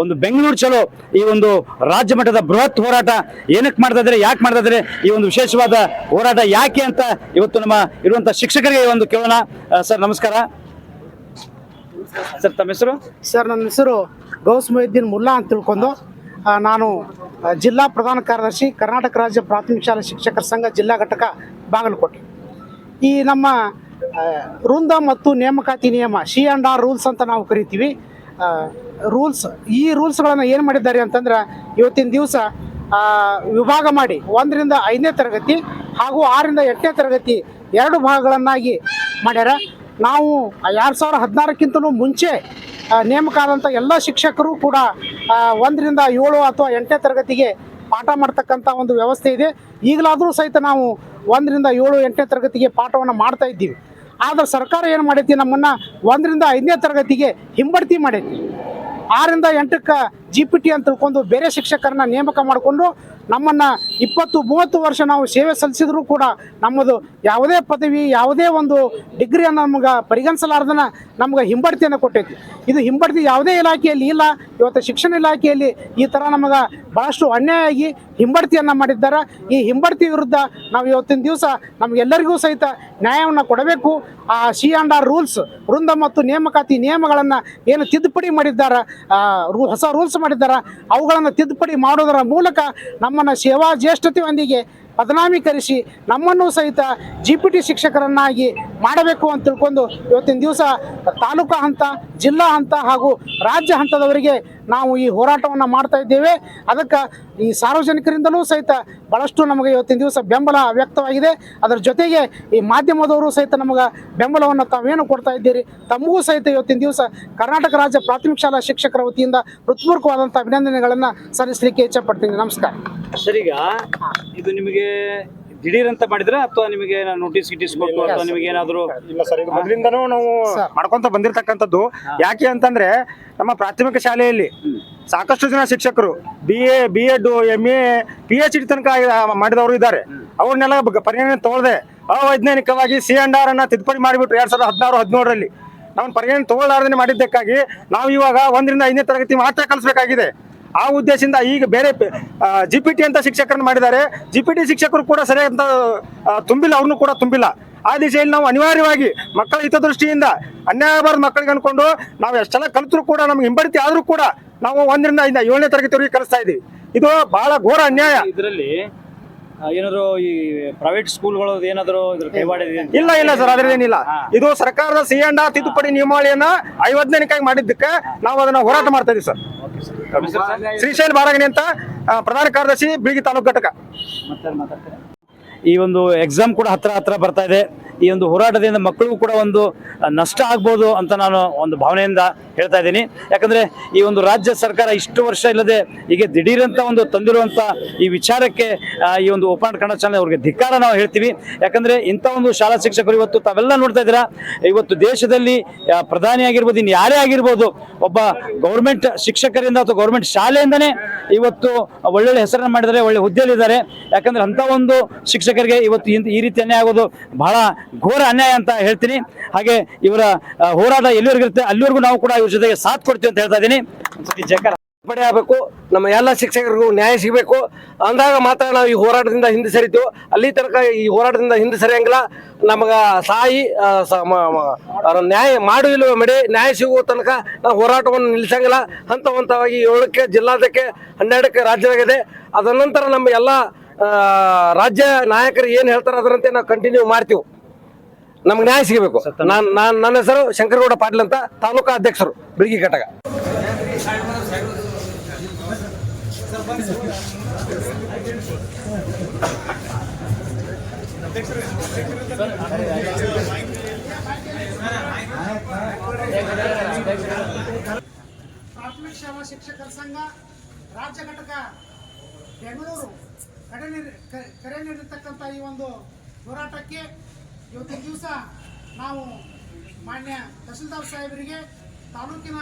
ಒಂದು ಬೆಂಗಳೂರು ಚಲೋ ಈ ಒಂದು ರಾಜ್ಯ ಮಟ್ಟದ ಬೃಹತ್ ಹೋರಾಟ ಏನಕ್ಕೆ ಮಾಡ್ತಾ ಇದ್ದಾರೆ, ಯಾಕೆ ಮಾಡ್ತಾ ಇದ್ದಾರೆ, ಈ ಒಂದು ವಿಶೇಷವಾದ ಹೋರಾಟ ಯಾಕೆ ಅಂತ ಇವತ್ತು ನಮ್ಮ ಇರುವಂತಹ ಶಿಕ್ಷಕರಿಗೆ ಒಂದು ಕೇಳೋಣ. ಸರ್ ನಮಸ್ಕಾರ. ಸರ್ ತಮ್ಮ ಹೆಸರು? ಸರ್ ನನ್ನ ಹೆಸರು ಗೌಸ್ ಮೊಹಿದ್ದೀನ್ ಮುಲ್ಲಾ ಅಂತ ತಿಳ್ಕೊಂಡು ನಾನು ಜಿಲ್ಲಾ ಪ್ರಧಾನ ಕಾರ್ಯದರ್ಶಿ ಕರ್ನಾಟಕ ರಾಜ್ಯ ಪ್ರಾಥಮಿಕ ಶಾಲಾ ಶಿಕ್ಷಕರ ಸಂಘ ಜಿಲ್ಲಾ ಘಟಕ ಬಾಗಲಕೋಟೆ. ಈ ನಮ್ಮ ವೃಂದ ಮತ್ತು ನೇಮಕಾತಿ ನಿಯಮ C&R ರೂಲ್ಸ್ ಅಂತ ನಾವು ಕರಿತೀವಿ. ಈ ರೂಲ್ಸ್ಗಳನ್ನು ಏನು ಮಾಡಿದ್ದಾರೆ ಅಂತಂದ್ರೆ ಇವತ್ತಿನ ದಿವಸ ವಿಭಾಗ ಮಾಡಿ 1ರಿಂದ 5ನೇ ತರಗತಿ ಹಾಗೂ 6ರಿಂದ 8ನೇ ತರಗತಿ 2 ಭಾಗಗಳನ್ನಾಗಿ ಮಾಡ್ಯಾರ. ನಾವು 2016ಕ್ಕಿಂತಲೂ ಮುಂಚೆ ನೇಮಕ ಆದಂಥ ಎಲ್ಲ ಶಿಕ್ಷಕರು ಕೂಡ 1ರಿಂದ 7 ಅಥವಾ 8ನೇ ತರಗತಿಗೆ ಪಾಠ ಮಾಡ್ತಕ್ಕಂಥ ಒಂದು ವ್ಯವಸ್ಥೆ ಇದೆ. ಈಗಲಾದರೂ ಸಹಿತ ನಾವು 1ರಿಂದ 7, 8ನೇ ತರಗತಿಗೆ ಪಾಠವನ್ನು ಮಾಡ್ತಾ ಇದ್ದೀವಿ. ಆದರೆ ಸರ್ಕಾರ ಏನು ಮಾಡೈತಿ, ನಮ್ಮನ್ನು 1ರಿಂದ 5ನೇ ತರಗತಿಗೆ ಹಿಂಬಡ್ತಿ ಮಾಡೈತಿ. 6ರಿಂದ 8ಕ್ಕೆ GPT ಅಂತ ತಿಳ್ಕೊಂಡು ಬೇರೆ ಶಿಕ್ಷಕರನ್ನ ನೇಮಕ ಮಾಡಿಕೊಂಡು ನಮ್ಮನ್ನು 20-30 ವರ್ಷ ನಾವು ಸೇವೆ ಸಲ್ಲಿಸಿದ್ರು ಕೂಡ ನಮ್ಮದು ಯಾವುದೇ ಪದವಿ, ಯಾವುದೇ ಒಂದು ಡಿಗ್ರಿಯನ್ನು ನಮಗೆ ಪರಿಗಣಿಸಲಾರ್ದನ ನಮ್ಗೆ ಹಿಂಬಡ್ತಿಯನ್ನು ಕೊಟ್ಟೈತಿ. ಇದು ಹಿಂಬಡ್ತಿ ಯಾವುದೇ ಇಲಾಖೆಯಲ್ಲಿ ಇಲ್ಲ. ಇವತ್ತು ಶಿಕ್ಷಣ ಇಲಾಖೆಯಲ್ಲಿ ಈ ಥರ ನಮಗೆ ಭಾಳಷ್ಟು ಅನ್ಯಾಯ ಆಗಿ ಹಿಂಬಡ್ತಿಯನ್ನು ಮಾಡಿದ್ದಾರೆ. ಈ ಹಿಂಬಡ್ತಿ ವಿರುದ್ಧ ನಾವು ಇವತ್ತಿನ ದಿವಸ ನಮಗೆಲ್ಲರಿಗೂ ಸಹಿತ ನ್ಯಾಯವನ್ನು ಕೊಡಬೇಕು. ಆ C&R ರೂಲ್ಸ್, ವೃಂದ ಮತ್ತು ನೇಮಕಾತಿ ನಿಯಮಗಳನ್ನು ಏನು ತಿದ್ದುಪಡಿ ಮಾಡಿದ್ದಾರೆ, ಹೊಸ ರೂಲ್ಸ್ ಮಾಡಿದ್ದಾರೆ, ಅವುಗಳನ್ನು ತಿದ್ದುಪಡಿ ಮಾಡೋದರ ಮೂಲಕ ನಮ್ಮನ್ನು ಸೇವಾ ಜ್ಯೇಷ್ಠತೆಯೊಂದಿಗೆ ಬದನಾಮೀಕರಿಸಿ ನಮ್ಮನ್ನು ಸಹಿತ GPT ಶಿಕ್ಷಕರನ್ನಾಗಿ ಮಾಡಬೇಕು ಅಂತ ತಿಳ್ಕೊಂಡು ಇವತ್ತಿನ ದಿವಸ ತಾಲೂಕಾ ಹಂತ, ಜಿಲ್ಲಾ ಹಂತ ಹಾಗೂ ರಾಜ್ಯ ಹಂತದವರೆಗೆ ನಾವು ಈ ಹೋರಾಟವನ್ನು ಮಾಡ್ತಾ ಇದ್ದೇವೆ. ಅದಕ್ಕೆ ಈ ಸಾರ್ವಜನಿಕರಿಂದಲೂ ಸಹಿತ ಭಾಳಷ್ಟು ನಮಗೆ ಇವತ್ತಿನ ದಿವಸ ಬೆಂಬಲ ವ್ಯಕ್ತವಾಗಿದೆ. ಅದರ ಜೊತೆಗೆ ಈ ಮಾಧ್ಯಮದವರು ಸಹಿತ ನಮಗೆ ಬೆಂಬಲವನ್ನು ತಾವೇನು ಕೊಡ್ತಾ ಇದ್ದೀರಿ, ತಮಗೂ ಸಹಿತ ಇವತ್ತಿನ ದಿವಸ ಕರ್ನಾಟಕ ರಾಜ್ಯ ಪ್ರಾಥಮಿಕ ಶಾಲಾ ಶಿಕ್ಷಕರ ವತಿಯಿಂದ ಹೃತ್ಪೂರ್ವಕವಾದಂಥ ಅಭಿನಂದನೆಗಳನ್ನು ಸಲ್ಲಿಸಲಿಕ್ಕೆ ಇಚ್ಛಪಡ್ತೀನಿ. ನಮಸ್ಕಾರ. ಸರ್, ಈಗ ಇದು ನಿಮಗೆ ದಿಢೀರ್ ಅಂತ ಮಾಡಿದ್ರೆ ಅಥವಾ ನಿಮಗೆ ನೋಟಿಸ್ ಕೊಟ್ಟು ಅಥವಾ ನಿಮಗೆ ಏನಾದ್ರು? ಇಲ್ಲ ಸರ್, ಇದು ಮೊದಲಿಂದನೂ ನಾವು ಮಾಡ್ಕೊಂತ ಬಂದಿರತಕ್ಕಂಥದ್ದು. ಯಾಕೆ ಅಂತಂದ್ರೆ ನಮ್ಮ ಪ್ರಾಥಮಿಕ ಶಾಲೆಯಲ್ಲಿ ಸಾಕಷ್ಟು ಜನ ಶಿಕ್ಷಕರು BA, B.Ed, MA, PhD ತನಕ ಮಾಡಿದವರು ಇದ್ದಾರೆ. ಅವ್ರನ್ನೆಲ್ಲ ಪರಿಗಣನೆ ತಗೊಳ್ಳದೆ ಅವೈಜ್ಞಾನಿಕವಾಗಿ C&R ಅನ್ನ ತಿದ್ದುಪಡಿ ಮಾಡಿಬಿಟ್ರು 2016-17ರಲ್ಲಿ. ನಾವು ಪರಿಗಣನೆ ತಗೊಳ್ಳಾರ್ದೇ ಮಾಡಿದ್ದಕ್ಕಾಗಿ ನಾವು ಇವಾಗ 1ರಿಂದ 5ನೇ ತರಗತಿ ಮಾತ್ರ ಕಲಿಸಬೇಕಾಗಿದೆ. ಆ ಉದ್ದೇಶದಿಂದ ಈಗ ಬೇರೆ GPT ಅಂತ ಶಿಕ್ಷಕರನ್ನು ಮಾಡಿದ್ದಾರೆ. GPT ಶಿಕ್ಷಕರು ಕೂಡ ಸರಿಯಾದಂತ ತುಂಬಿಲ್ಲ, ಅವ್ರನ್ನೂ ಕೂಡ ತುಂಬಿಲ್ಲ. ಆ ದಿಶೆಯಲ್ಲಿ ನಾವು ಅನಿವಾರ್ಯವಾಗಿ ಮಕ್ಕಳ ಹಿತದೃಷ್ಟಿಯಿಂದ ಅನ್ಯಾಯ ಆಗಬಾರ್ದು ಮಕ್ಕಳಿಗೆ ಅನ್ಕೊಂಡು ನಾವು ಎಷ್ಟೆಲ್ಲ ಕಲಿತರೂ ಕೂಡ ನಮ್ಗೆ ಹಿಂಬಡ್ತಿ ಆದ್ರೂ ಕೂಡ ನಾವು 1ರಿಂದ 7ನೇ ತರಗತಿವರೆಗೆ ಕಲಿಸ್ತಾ ಇದ್ದೀವಿ. ಇದು ಬಹಳ ಘೋರ ಅನ್ಯಾಯ. ಇದರಲ್ಲಿ ಏನಾದ್ರು ಈ ಪ್ರೈವೇಟ್ ಸ್ಕೂಲ್ಗಳು ಏನಾದ್ರು ಕೈವಾಡ? ಇಲ್ಲ ಸರ್, ಅದ್ರದ್ದೇನಿಲ್ಲ. ಇದು ಸರ್ಕಾರದ C&R ತಿದ್ದುಪಡಿ ನಿಯಮಾವಳಿಯನ್ನ ಅವೈಜ್ಞಾನಿಕವಾಗಿ ಮಾಡಿದ್ದಕ್ಕೆ ನಾವು ಅದನ್ನ ಹೋರಾಟ ಮಾಡ್ತಾ ಇದೀವಿ ಸರ್. ಶ್ರೀಶೈಲ್ ಬಾರಗಣಿ ಅಂತ ಪ್ರಧಾನ ಕಾರ್ಯದರ್ಶಿ ಬೀಳಗಿ ತಾಲೂಕು ಘಟಕ. ಈ ಒಂದು ಎಕ್ಸಾಮ್ ಕೂಡ ಹತ್ರ ಬರ್ತಾ ಇದೆ. ಈ ಒಂದು ಹೋರಾಟದಿಂದ ಮಕ್ಕಳಿಗೂ ಕೂಡ ಒಂದು ನಷ್ಟ ಆಗ್ಬೋದು ಅಂತ ನಾನು ಒಂದು ಭಾವನೆಯಿಂದ ಹೇಳ್ತಾ ಇದ್ದೀನಿ. ಯಾಕಂದ್ರೆ ಈ ಒಂದು ರಾಜ್ಯ ಸರ್ಕಾರ ಇಷ್ಟು ವರ್ಷ ಇಲ್ಲದೆ ಈಗ ದಿಢೀರಂತ ಒಂದು ತಂದಿರುವಂತ ಈ ವಿಚಾರಕ್ಕೆ ಈ ಒಂದು ಓಪನ್ ಕನ್ನಡ ಚಾನೆಲ್ ಅವ್ರಿಗೆ ಧಿಕ್ಕಾರ ನಾವು ಹೇಳ್ತೀವಿ. ಯಾಕಂದ್ರೆ ಇಂಥ ಒಂದು ಶಾಲಾ ಶಿಕ್ಷಕರು ಇವತ್ತು ತಾವೆಲ್ಲ ನೋಡ್ತಾ ಇದ್ದೀರಾ, ಇವತ್ತು ದೇಶದಲ್ಲಿ ಪ್ರಧಾನಿ ಆಗಿರ್ಬೋದು, ಇನ್ನು ಯಾರೇ ಆಗಿರ್ಬೋದು, ಒಬ್ಬ ಗೌರ್ಮೆಂಟ್ ಶಿಕ್ಷಕರಿಂದ ಅಥವಾ ಗೌರ್ಮೆಂಟ್ ಶಾಲೆಯಿಂದನೇ ಇವತ್ತು ಒಳ್ಳೊಳ್ಳೆ ಹೆಸರನ್ನು ಮಾಡಿದ್ದಾರೆ, ಒಳ್ಳೆ ಹುದ್ದೆಯಲ್ಲಿದ್ದಾರೆ. ಯಾಕಂದ್ರೆ ಅಂತ ಒಂದು ಶಿಕ್ಷಕರಿಗೆ ಇವತ್ತು ಈ ರೀತಿ ಅನ್ಯಾಯ ಆಗೋದು ಬಹಳ ಘೋರ ಅನ್ಯಾಯ ಅಂತ ಹೇಳ್ತೀನಿ. ಹಾಗೆ ಇವರ ಹೋರಾಟ ಎಲ್ಲಿವರೆಗೂ ಇರುತ್ತೆ ಅಲ್ಲಿವರೆಗೂ ನಾವು ಕೂಡ ಇವ್ರ ಜೊತೆಗೆ ಸಾಥ್ ಕೊಡ್ತೀವಿ ಅಂತ ಹೇಳ್ತಾ ಇದ್ದೀನಿ. ತಿದ್ದುಪಡಿ ಆಗಬೇಕು, ನಮ್ಮ ಎಲ್ಲ ಶಿಕ್ಷಕರಿಗೂ ನ್ಯಾಯ ಸಿಗಬೇಕು ಅಂದಾಗ ಮಾತ್ರ ನಾವು ಈ ಹೋರಾಟದಿಂದ ಹಿಂದೆ ಸರಿತೀವಿ. ಅಲ್ಲಿ ತನಕ ಈ ಹೋರಾಟದಿಂದ ಹಿಂದೆ ಸರಿಯಂಗಿಲ್ಲ. ನಮಗೆ ನ್ಯಾಯ ಮಾಡುವ ಮಡೆ ನ್ಯಾಯ ಸಿಗುವ ತನಕ ನಾವು ಹೋರಾಟವನ್ನು ನಿಲ್ಲಿಸಂಗಿಲ್ಲ. ಹಂತವಾಗಿ 7ಕ್ಕೆ ಜಿಲ್ಲಾಧ್ಯಕ್ಷ, 12ಕ್ಕೆ ರಾಜ್ಯವಾಗಿದೆ. ಅದರ ನಂತರ ನಮ್ಮ ಎಲ್ಲ ರಾಜ್ಯ ನಾಯಕರು ಏನು ಹೇಳ್ತಾರೆ ಅದರಂತೆ ನಾವು ಕಂಟಿನ್ಯೂ ಮಾಡ್ತೀವಿ. ನಮ್ಗೆ ನ್ಯಾಯ ಸಿಗಬೇಕು. ನನ್ನ ಹೆಸರು ಶಂಕರಗೌಡ ಪಾಟೀಲ್ ಅಂತ, ತಾಲೂಕಾ ಅಧ್ಯಕ್ಷರು ಬೀಳಗಿ ಘಟಕ. ಪ್ರಾಥಮಿಕ ಶಾಲಾ ಶಿಕ್ಷಕರ ಸಂಘ ರಾಜ್ಯ ಘಟಕ ಬೆಂಗಳೂರು ಕರೆ ನೀಡಿರ್ತಕ್ಕಂಥ ಈ ಒಂದು ಹೋರಾಟಕ್ಕೆ ಇವತ್ತಿನ ದಿವಸ ನಾವು ಮಾನ್ಯ ತಹಸೀಲ್ದಾರ್ ಸಾಹೇಬರಿಗೆ ತಾಲೂಕಿನ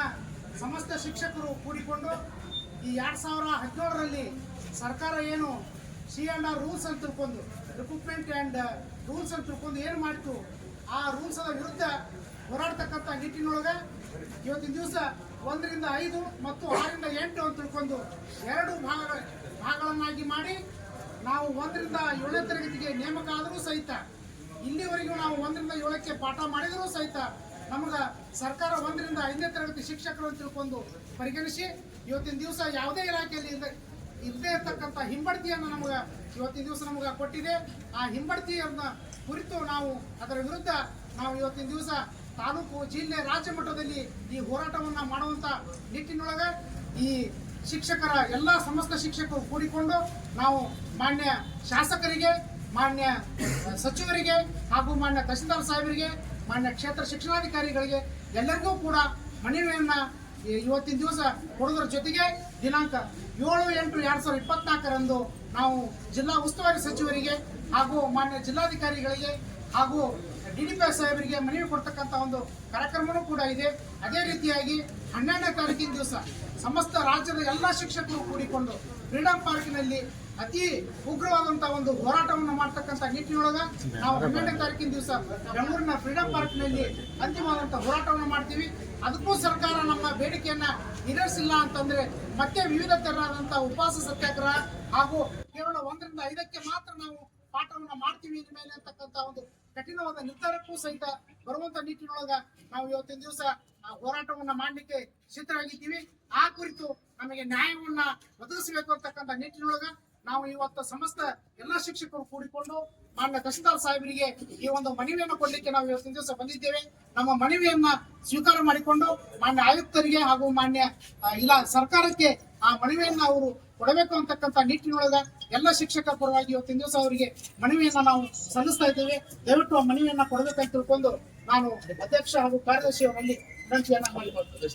ಸಮಸ್ತ ಶಿಕ್ಷಕರು ಕೂಡಿಕೊಂಡು ಈ 2017ರಲ್ಲಿ ಸರ್ಕಾರ ಏನು C&R ರೂಲ್ಸ್ ಅಂತ ತಿಳ್ಕೊಂಡು ರಿಕ್ರೂಟ್ಮೆಂಟ್ ಆ್ಯಂಡ್ ರೂಲ್ಸ್ ಅಂತ ತಿಳ್ಕೊಂಡು ಏನು ಮಾಡಿತು ಆ ರೂಲ್ಸದ ವಿರುದ್ಧ ಹೋರಾಡ್ತಕ್ಕಂಥ ನಿಟ್ಟಿನೊಳಗೆ ಇವತ್ತಿನ ದಿವಸ 1ರಿಂದ 5 ಮತ್ತು 6ರಿಂದ 8 ಅಂತ ತಿಳ್ಕೊಂಡು 2 ಭಾಗಗಳನ್ನಾಗಿ ಮಾಡಿ ನಾವು 1ರಿಂದ 7ನೇ ತರಗತಿಗೆ ನೇಮಕ ಆದರೂ ಸಹಿತ ಇಲ್ಲಿವರೆಗೂ ನಾವು 1ರಿಂದ 7ಕ್ಕೆ ಪಾಠ ಮಾಡಿದರೂ ಸಹಿತ ನಮಗೆ ಸರ್ಕಾರ 1ರಿಂದ 5ನೇ ತರಗತಿ ಶಿಕ್ಷಕರು ಅಂತ ತಿಳ್ಕೊಂಡು ಪರಿಗಣಿಸಿ ಇವತ್ತಿನ ದಿವಸ ಯಾವುದೇ ಇಲಾಖೆಯಲ್ಲಿ ಇಲ್ಲದೇ ಇರ್ತಕ್ಕಂಥ ಹಿಂಬಡ್ತಿಯನ್ನು ನಮಗೆ ಇವತ್ತಿನ ದಿವಸ ನಮಗೆ ಕೊಟ್ಟಿದೆ. ಆ ಹಿಂಬಡ್ತಿಯನ್ನ ಕುರಿತು ನಾವು ಅದರ ವಿರುದ್ಧ ನಾವು ಇವತ್ತಿನ ದಿವಸ ತಾಲೂಕು, ಜಿಲ್ಲೆ, ರಾಜ್ಯ ಮಟ್ಟದಲ್ಲಿ ಈ ಹೋರಾಟವನ್ನು ಮಾಡುವಂಥ ನಿಟ್ಟಿನೊಳಗೆ ಈ ಶಿಕ್ಷಕರ ಎಲ್ಲ ಸಮಸ್ತ ಶಿಕ್ಷಕರು ಕೂಡಿಕೊಂಡು ನಾವು ಮಾನ್ಯ ಶಾಸಕರಿಗೆ, ಮಾನ್ಯ ಸಚಿವರಿಗೆ ಹಾಗೂ ಮಾನ್ಯ ತಹಸೀಲ್ದಾರ್ ಸಾಹೇಬರಿಗೆ, ಮಾನ್ಯ ಕ್ಷೇತ್ರ ಶಿಕ್ಷಣಾಧಿಕಾರಿಗಳಿಗೆ ಎಲ್ಲರಿಗೂ ಕೂಡ ಮನವಿಯನ್ನು ಇವತ್ತಿನ ದಿವಸ ಕೊಡೋದ್ರ ಜೊತೆಗೆ ದಿನಾಂಕ 7/8/2024 ನಾವು ಜಿಲ್ಲಾ ಉಸ್ತುವಾರಿ ಸಚಿವರಿಗೆ ಹಾಗೂ ಮಾನ್ಯ ಜಿಲ್ಲಾಧಿಕಾರಿಗಳಿಗೆ ಹಾಗೂ DDP ಸಾಹೇಬರಿಗೆ ಮನವಿ ಕೊಡ್ತಕ್ಕಂಥ ಒಂದು ಕಾರ್ಯಕ್ರಮವೂ ಕೂಡ ಇದೆ. ಅದೇ ರೀತಿಯಾಗಿ 12ನೇ ತಾರೀಕಿನ ದಿವಸ ಸಮಸ್ತ ರಾಜ್ಯದ ಎಲ್ಲ ಶಿಕ್ಷಕರು ಕೂಡಿಕೊಂಡು ಫ್ರೀಡಂ ಪಾರ್ಕಿನಲ್ಲಿ ಅತಿ ಉಗ್ರವಾದಂಥ ಒಂದು ಹೋರಾಟವನ್ನು ಮಾಡ್ತಕ್ಕಂಥ ನಿಟ್ಟಿನೊಳಗೆ ನಾವು 12ನೇ ತಾರೀಕಿನ ದಿವಸ ಬೆಂಗಳೂರಿನ ಫ್ರೀಡಂ ಪಾರ್ಕ್ನಲ್ಲಿ ಅಂತಿಮವಾದಂಥ ಹೋರಾಟವನ್ನು ಮಾಡ್ತೀವಿ. ಅದಕ್ಕೂ ಸರ್ಕಾರ ನಮ್ಮ ಬೇಡಿಕೆಯನ್ನ ಈಡೇರಿಸಿಲ್ಲ ಅಂತಂದ್ರೆ ಮತ್ತೆ ವಿವಿಧ ತರಹದಂಥ ಉಪವಾಸ ಸತ್ಯಾಗ್ರಹ ಹಾಗೂ ಕೇವಲ 1ರಿಂದ 5ಕ್ಕೆ ಮಾತ್ರ ನಾವು ಪಾಠವನ್ನು ಮಾಡ್ತೀವಿ ಇದ್ರ ಮೇಲೆ ಅಂತಕ್ಕಂಥ ಒಂದು ಕಠಿಣವಾದ ನಿರ್ಧಾರಕ್ಕೂ ಸಹಿತ ಬರುವಂತ ನಿಟ್ಟಿನೊಳಗ ನಾವು ಇವತ್ತಿನ ದಿವಸ ಹೋರಾಟವನ್ನ ಮಾಡಲಿಕ್ಕೆ ಸಿದ್ಧರಾಗಿದ್ದೀವಿ. ಆ ಕುರಿತು ನಮಗೆ ನ್ಯಾಯವನ್ನ ಒದಗಿಸಬೇಕು ಅಂತಕ್ಕಂಥ ನಿಟ್ಟಿನೊಳಗ ನಾವು ಇವತ್ತು ಸಮಸ್ತ ಎಲ್ಲ ಶಿಕ್ಷಕರು ಕೂಡಿಕೊಂಡು ಮಾನ್ಯ ತಹಸೀಲ್ದಾರ್ ಸಾಹೇಬರಿಗೆ ಈ ಒಂದು ಮನವಿಯನ್ನು ಕೊಡಲಿಕ್ಕೆ ನಾವು ಇವತ್ತಿನ ದಿವಸ ಬಂದಿದ್ದೇವೆ. ನಮ್ಮ ಮನವಿಯನ್ನ ಸ್ವೀಕಾರ ಮಾಡಿಕೊಂಡು ಮಾನ್ಯ ಆಯುಕ್ತರಿಗೆ ಹಾಗೂ ಮಾನ್ಯ ಸರ್ಕಾರಕ್ಕೆ ಆ ಮನವಿಯನ್ನ ಅವರು ಕೊಡಬೇಕು ಅಂತಕ್ಕಂಥ ನಿಟ್ಟಿನೊಳಗ ಎಲ್ಲ ಶಿಕ್ಷಕರ ಪರವಾಗಿ ಇವತ್ತಿನ ದಿವಸ ಅವರಿಗೆ ಮನವಿಯನ್ನ ನಾವು ಸಲ್ಲಿಸ್ತಾ ಇದ್ದೇವೆ. ದಯವಿಟ್ಟು ಆ ಮನವಿಯನ್ನ ಕೊಡಬೇಕಂತ ತಿಳ್ಕೊಂಡು ನಾನು ಅಧ್ಯಕ್ಷ ಹಾಗೂ ಕಾರ್ಯದರ್ಶಿ ಅವರಲ್ಲಿ ವಿನಂತಿಯನ್ನ ಮಾಡಿಕೊಳ್ತೇನೆ.